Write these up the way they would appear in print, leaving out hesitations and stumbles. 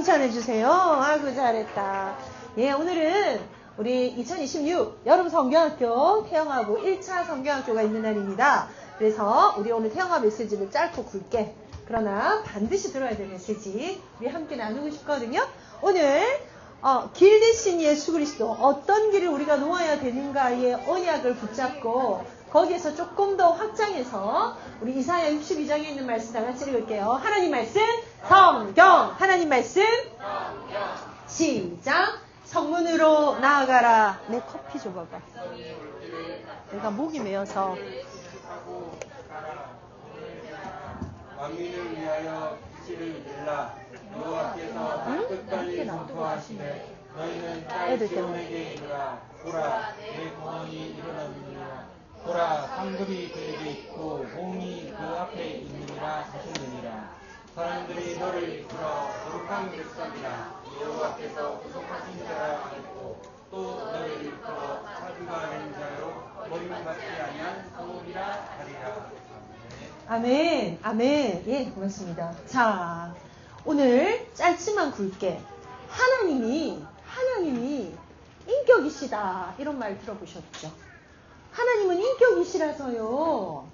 칭찬해 주세요. 아이고 잘했다. 예, 오늘은 우리 2026 여름 성경학교 태영하고 1차 성경학교가 있는 날입니다. 그래서 우리 오늘 태영아 메시지를 짧고 굵게, 그러나 반드시 들어야 될 메시지 우리 함께 나누고 싶거든요. 오늘 길 대신 예수 그리스도, 어떤 길을 우리가 놓아야 되는가의 언약을 붙잡고 거기에서 조금 더 확장해서 우리 이사야 62장에 있는 말씀 다 같이 읽을게요. 하나님 말씀 성경, 하나님 말씀 성경. 시작. 성문으로 나아가라. 내 커피 줘봐봐. 내가 목이 메어서. 왕민을 위하여 빛을 내라. 여호와께서 끝까지 선포하시네. 너희는 딸 시온에게 이르라. 보라, 내 공원이 일어났느니라. 보라, 상급이 그에게 있고 몸이 그 앞에 있느니라 하시느니라. 사람들이 너를 들어 거룩한 백성이라. 여호와께서 구속하신 자라 하고 또 너를 일컬어 자비가 된 자요 버림받지 아니한 소원이라 하리라. 아멘, 아멘. 예, 고맙습니다. 자, 오늘 짧지만 굵게 하나님이 인격이시다, 이런 말 들어보셨죠? 하나님은 인격이시라서요.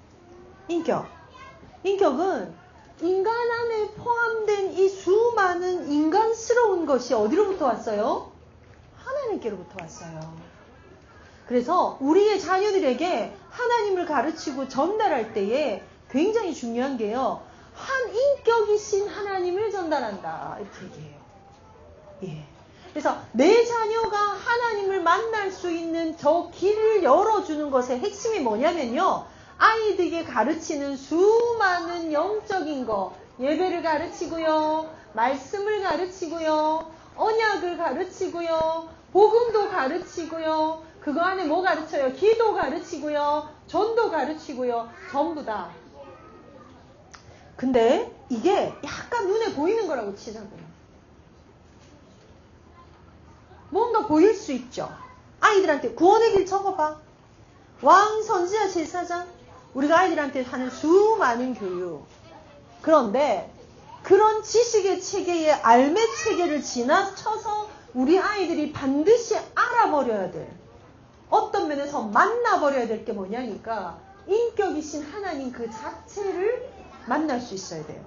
인격은 인간 안에 포함된 이 수많은 인간스러운 것이 어디로부터 왔어요? 하나님께로부터 왔어요. 그래서 우리의 자녀들에게 하나님을 가르치고 전달할 때에 굉장히 중요한 게요, 한 인격이신 하나님을 전달한다, 이렇게 얘기해요. 예. 그래서 내 자녀가 하나님을 만날 수 있는 저 길을 열어주는 것의 핵심이 뭐냐면요, 아이들에게 가르치는 수많은 영적인 거, 예배를 가르치고요, 말씀을 가르치고요, 언약을 가르치고요, 복음도 가르치고요, 그거 안에 뭐 가르쳐요? 기도 가르치고요, 전도 가르치고요, 전부 다. 근데 이게 약간 눈에 보이는 거라고 치자고요. 뭔가 보일 수 있죠. 아이들한테 구원의 길 적어봐. 왕, 선지자, 제사장, 우리가 아이들한테 하는 수많은 교육. 그런데 그런 지식의 체계의 알매 체계를 지나쳐서 우리 아이들이 반드시 알아버려야 될, 어떤 면에서 만나버려야 될 게 뭐냐니까, 인격이신 하나님 그 자체를 만날 수 있어야 돼요.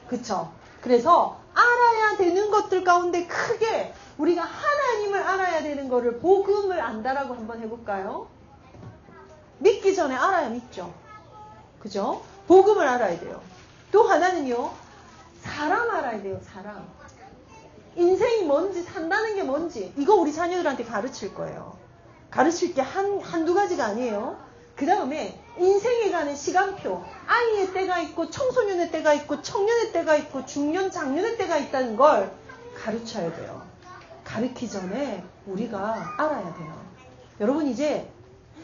그쵸? 그래서 알아야 되는 것들 가운데 크게 우리가 하나님을 알아야 되는 거를 복음을 안다라고 한번 해볼까요? 믿기 전에 알아야 믿죠. 그죠? 복음을 알아야 돼요. 또 하나는요, 사람 알아야 돼요. 사람. 인생이 뭔지, 산다는 게 뭔지, 이거 우리 자녀들한테 가르칠 거예요. 가르칠 게 한두 가지가 아니에요. 그 다음에 인생에 가는 시간표, 아이의 때가 있고 청소년의 때가 있고 청년의 때가 있고 중년, 장년의 때가 있다는 걸 가르쳐야 돼요. 가르치기 전에 우리가 알아야 돼요. 여러분 이제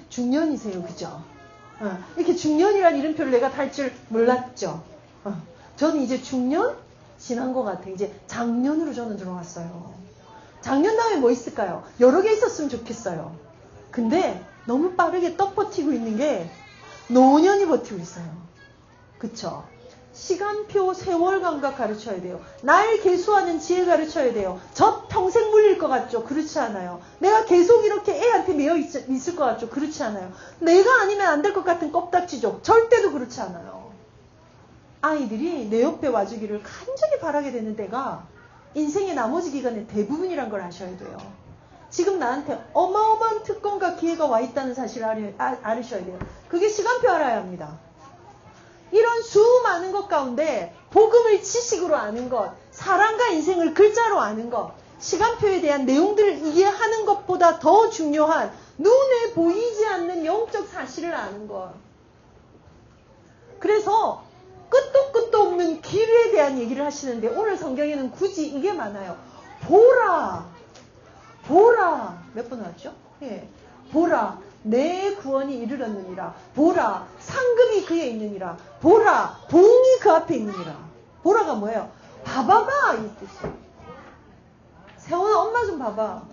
중년이세요. 그죠? 이렇게 중년이란 이름표를 내가 달 줄 몰랐죠. 저는 이제 중년 지난 것 같아요. 이제 장년으로 저는 들어왔어요. 장년 다음에 뭐 있을까요? 여러 개 있었으면 좋겠어요. 근데 너무 빠르게 떡 버티고 있는 게 노년이 버티고 있어요. 그쵸? 시간표, 세월 감각 가르쳐야 돼요. 날 계수하는 지혜 가르쳐야 돼요. 저 평생 물릴 것 같죠? 그렇지 않아요. 내가 계속 이렇게 애한테 매여 있을 것 같죠? 그렇지 않아요. 내가 아니면 안 될 것 같은 껍닥지족, 절대도 그렇지 않아요. 아이들이 내 옆에 와주기를 간절히 바라게 되는 때가 인생의 나머지 기간의 대부분이란 걸 아셔야 돼요. 지금 나한테 어마어마한 특권과 기회가 와 있다는 사실을 알으셔야 돼요. 그게 시간표 알아야 합니다. 이런 수많은 것 가운데 복음을 지식으로 아는 것, 사랑과 인생을 글자로 아는 것, 시간표에 대한 내용들을 이해하는 것보다 더 중요한 눈에 보이지 않는 영적 사실을 아는 것. 그래서 끝도 없는 길에 대한 얘기를 하시는데 오늘 성경에는 굳이 이게 많아요. 보라. 몇 번 나왔죠? 예. 보라. 내 구원이 이르렀느니라. 보라, 상급이 그에 있느니라. 보라, 봉이 그 앞에 있느니라. 보라가 뭐예요? 봐봐봐, 이 뜻이에요. 세원아, 엄마 좀 봐봐.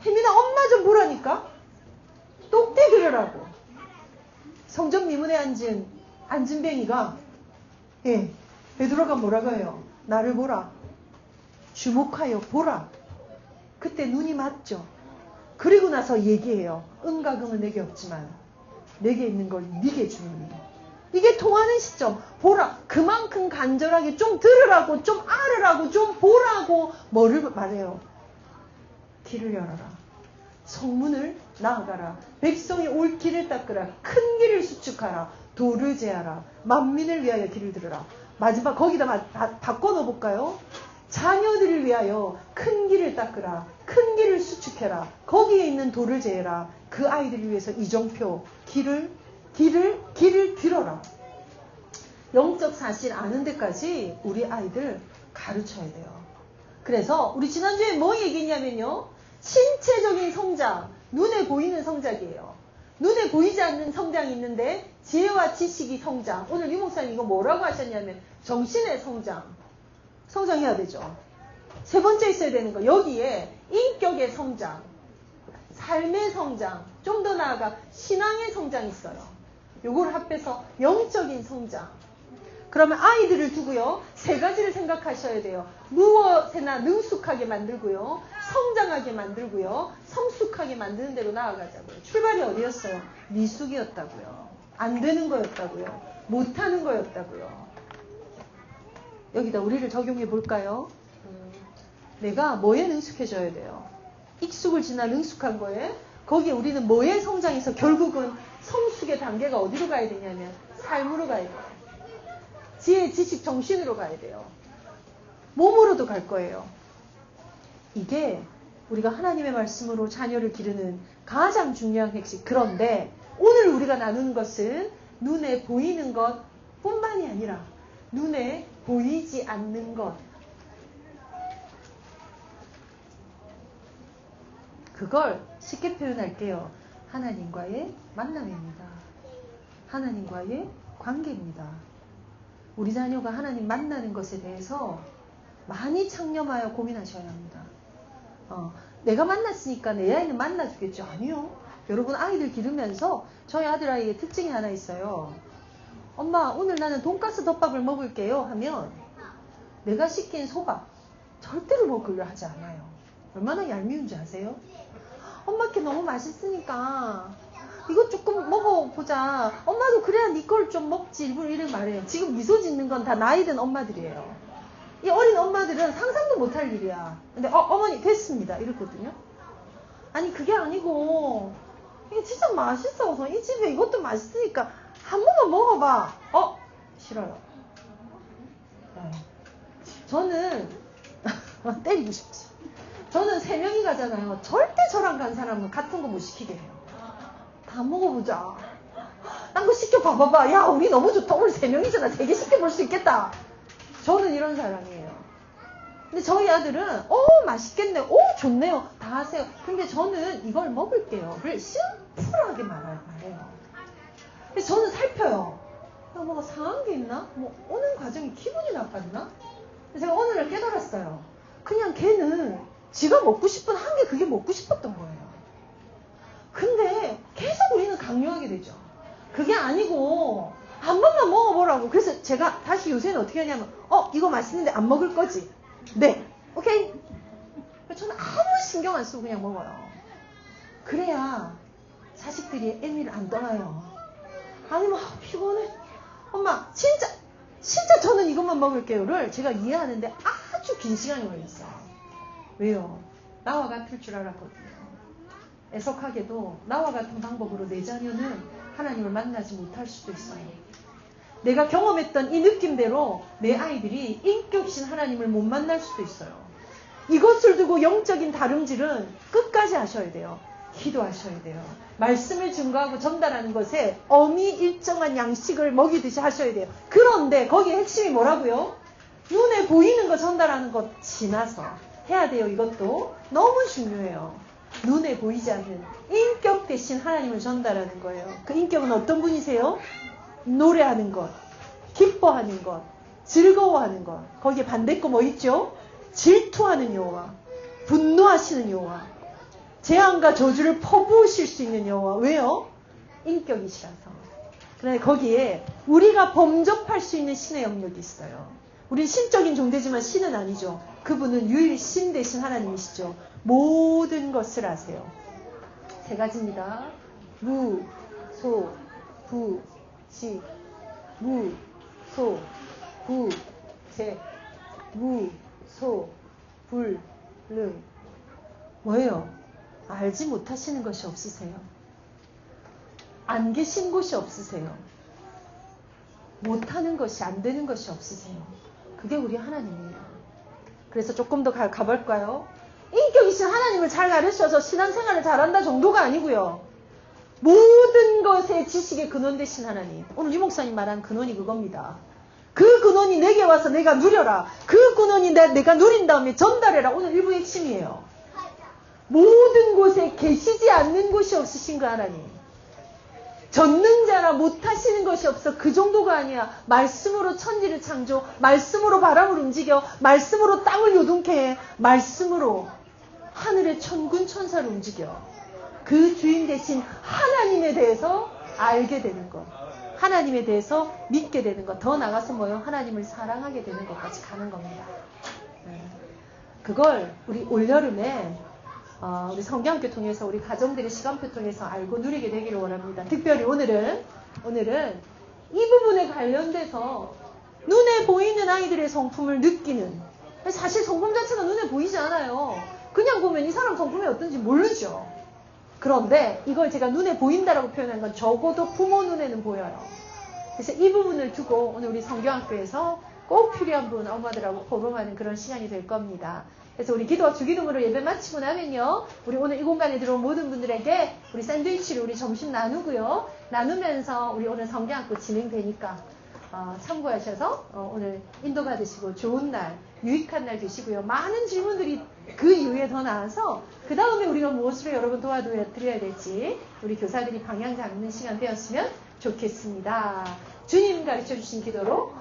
혜민아, 엄마 좀 보라니까. 똑띠 그려라고. 성전 미문에 앉은 안진뱅이가, 예, 베드로가 뭐라고 해요? 나를 보라. 주목하여 보라. 그때 눈이 맞죠. 그리고 나서 얘기해요. 은과 금은 내게 없지만 내게 있는 걸 네게 주노니. 이게 통하는 시점. 보라. 그만큼 간절하게 좀 들으라고, 좀 알으라고, 좀 보라고 뭐를 말해요? 길을 열어라. 성문을 나아가라. 백성이 올 길을 닦으라. 큰 길을 수축하라. 도를 제하라. 만민을 위하여 길을 들으라. 마지막 거기다 바꿔 넣어볼까요? 자녀들을 위하여 큰 길을 닦으라. 큰 길을 수축해라. 거기에 있는 돌을 제해라. 그 아이들을 위해서 이정표 길을 들어라. 영적 사실 아는 데까지 우리 아이들 가르쳐야 돼요. 그래서 우리 지난주에 뭐 얘기했냐면요. 신체적인 성장, 눈에 보이는 성장이에요. 눈에 보이지 않는 성장이 있는데 지혜와 지식이 성장. 오늘 유 목사님 이거 뭐라고 하셨냐면 정신의 성장. 성장해야 되죠. 세 번째 있어야 되는 거. 여기에 인격의 성장, 삶의 성장, 좀 더 나아가 신앙의 성장이 있어요. 요걸 합해서 영적인 성장. 그러면 아이들을 두고요. 세 가지를 생각하셔야 돼요. 무엇에나 능숙하게 만들고요. 성장하게 만들고요. 성숙하게 만드는 대로 나아가자고요. 출발이 어디였어요? 미숙이었다고요. 안 되는 거였다고요. 못하는 거였다고요. 여기다 우리를 적용해 볼까요? 내가 뭐에 능숙해져야 돼요? 익숙을 지나 능숙한 거에 거기에 우리는 뭐에 성장해서 결국은 성숙의 단계가 어디로 가야 되냐면 삶으로 가야 돼요. 지혜, 지식, 정신으로 가야 돼요. 몸으로도 갈 거예요. 이게 우리가 하나님의 말씀으로 자녀를 기르는 가장 중요한 핵심. 그런데 오늘 우리가 나누는 것은 눈에 보이는 것 뿐만이 아니라 눈에 보이지 않는 것. 그걸 쉽게 표현할게요. 하나님과의 만남입니다. 하나님과의 관계입니다. 우리 자녀가 하나님 만나는 것에 대해서 많이 창념하여 고민하셔야 합니다. 내가 만났으니까 내 아이는 만나주겠죠? 아니요. 여러분 아이들 기르면서 저희 아들 아이의 특징이 하나 있어요. 엄마 오늘 나는 돈가스 덮밥을 먹을게요 하면 내가 시킨 소밥 절대로 먹으려 하지 않아요. 얼마나 얄미운지 아세요? 엄마께 너무 맛있으니까 이거 조금 먹어보자. 엄마도 그래야 네 걸 좀 먹지. 일부러 이렇게 말해요. 지금 미소 짓는 건 다 나이 든 엄마들이에요. 이 어린 엄마들은 상상도 못할 일이야. 근데 어머니 됐습니다. 이랬거든요. 아니 그게 아니고 이게 진짜 맛있어서 이 집에 이것도 맛있으니까 한 번만 먹어봐. 싫어요. 네. 저는 때리고 싶지. 저는 3명이 가잖아요. 절대 저랑 간 사람은 같은 거 못 시키게 해요. 다 먹어보자. 딴 거 시켜봐봐봐. 야 우리 너무 좋다. 오늘 3명이잖아. 3개 시켜볼 수 있겠다. 저는 이런 사람이에요. 근데 저희 아들은 맛있겠네. 좋네요. 다 하세요. 근데 저는 이걸 먹을게요. 를 심플하게 말해요. 근데 저는 살펴요. 뭐가 상한 게 있나? 뭐 오는 과정이 기분이 나빴나? 제가 오늘을 깨달았어요. 그냥 걔는 지가 먹고 싶은 한 게 그게 먹고 싶었던 거예요. 근데 계속 우리는 강요하게 되죠. 그게 아니고 한 번만 먹어보라고. 그래서 제가 다시 요새는 어떻게 하냐면 이거 맛있는데 안 먹을 거지? 네. 오케이. 저는 아무 신경 안 쓰고 그냥 먹어요. 그래야 자식들이 애미를 안 떠나요. 아니면 피곤해. 엄마 진짜 저는 이것만 먹을게요를 제가 이해하는데 아주 긴 시간이 걸렸어요. 왜요? 나와 같을 줄 알았거든요. 애석하게도 나와 같은 방법으로 내 자녀는 하나님을 만나지 못할 수도 있어요. 내가 경험했던 이 느낌대로 내 아이들이 인격신 하나님을 못 만날 수도 있어요. 이것을 두고 영적인 다름질은 끝까지 하셔야 돼요. 기도하셔야 돼요. 말씀을 증거하고 전달하는 것에 엄히 일정한 양식을 먹이듯이 하셔야 돼요. 그런데 거기에 핵심이 뭐라고요? 눈에 보이는 거 전달하는 것 지나서 해야 돼요. 이것도 너무 중요해요. 눈에 보이지 않는 인격 대신 하나님을 전달하는 거예요. 그 인격은 어떤 분이세요? 노래하는 것, 기뻐하는 것, 즐거워하는 것. 거기에 반대 거 뭐 있죠? 질투하는 여호와, 분노하시는 여호와, 재앙과 저주를 퍼부으실 수 있는 여호와. 왜요? 인격이시라서. 그런데 거기에 우리가 범접할 수 있는 신의 영역이 있어요. 우리 신적인 존재지만 신은 아니죠. 그분은 유일신 대신 하나님이시죠. 모든 것을 아세요. 세 가지입니다. 무, 소, 부, 지. 무, 소, 부, 제. 무, 소, 불, 능. 뭐예요? 알지 못하시는 것이 없으세요. 안 계신 곳이 없으세요. 못하는 것이, 안 되는 것이 없으세요. 그게 우리 하나님이에요. 그래서 조금 더 가볼까요? 인격이신 하나님을 잘 가르쳐서 신앙생활을 잘한다 정도가 아니고요. 모든 것의 지식의 근원 되신 하나님. 오늘 유 목사님 말한 근원이 그겁니다. 그 근원이 내게 와서 내가 누려라. 그 근원이 내가 누린 다음에 전달해라. 오늘 일부 핵심이에요. 모든 곳에 계시지 않는 곳이 없으신 그 하나님. 전능자라 못하시는 것이 없어. 그 정도가 아니야. 말씀으로 천지를 창조, 말씀으로 바람을 움직여, 말씀으로 땅을 요동케 해, 말씀으로 하늘의 천군 천사를 움직여. 그 주인 대신 하나님에 대해서 알게 되는 것, 하나님에 대해서 믿게 되는 것, 더 나가서 뭐요? 하나님을 사랑하게 되는 것까지 가는 겁니다. 그걸 우리 올여름에 우리 성경학교 통해서 우리 가정들의 시간표 통해서 알고 누리게 되기를 원합니다. 특별히 오늘은 이 부분에 관련돼서 눈에 보이는 아이들의 성품을 느끼는, 사실 성품 자체가 눈에 보이지 않아요. 그냥 보면 이 사람 성품이 어떤지 모르죠. 그런데 이걸 제가 눈에 보인다라고 표현한 건 적어도 부모 눈에는 보여요. 그래서 이 부분을 두고 오늘 우리 성경학교에서 꼭 필요한 분 엄마들하고 포럼하는 그런 시간이 될 겁니다. 그래서 우리 기도와 주기도문으로 예배 마치고 나면요, 우리 오늘 이 공간에 들어온 모든 분들에게 우리 샌드위치를 우리 점심 나누고요, 나누면서 우리 오늘 성경학교 진행되니까 참고하셔서 오늘 인도받으시고 좋은 날, 유익한 날 되시고요. 많은 질문들이 그 이후에 더 나와서 그 다음에 우리가 무엇으로 여러분 도와드려야 될지 우리 교사들이 방향 잡는 시간 되었으면 좋겠습니다. 주님 가르쳐주신 기도로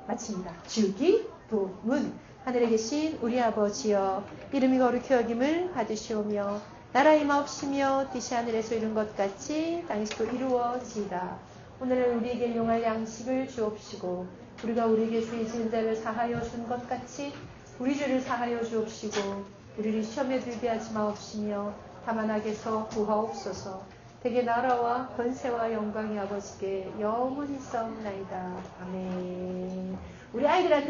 마칩니다. 주기도문. 하늘에 계신 우리 아버지여, 이름이 거룩히 여김을 받으시오며 나라의 임하옵시며 뜻이 하늘에서 이룬 것 같이 땅에서도 이루어지이다. 오늘은 우리에게 용할 양식을 주옵시고 우리가 우리에게 죄 지은 자를 사하여 준 것 같이 우리 죄를 사하여 주옵시고 우리를 시험에 들게 하지 마옵시며 다만 악에서 구하옵소서. 대개 나라와 권세와 영광이 아버지께 영원히 있사옵나이다. 아멘. 우리 아이들한테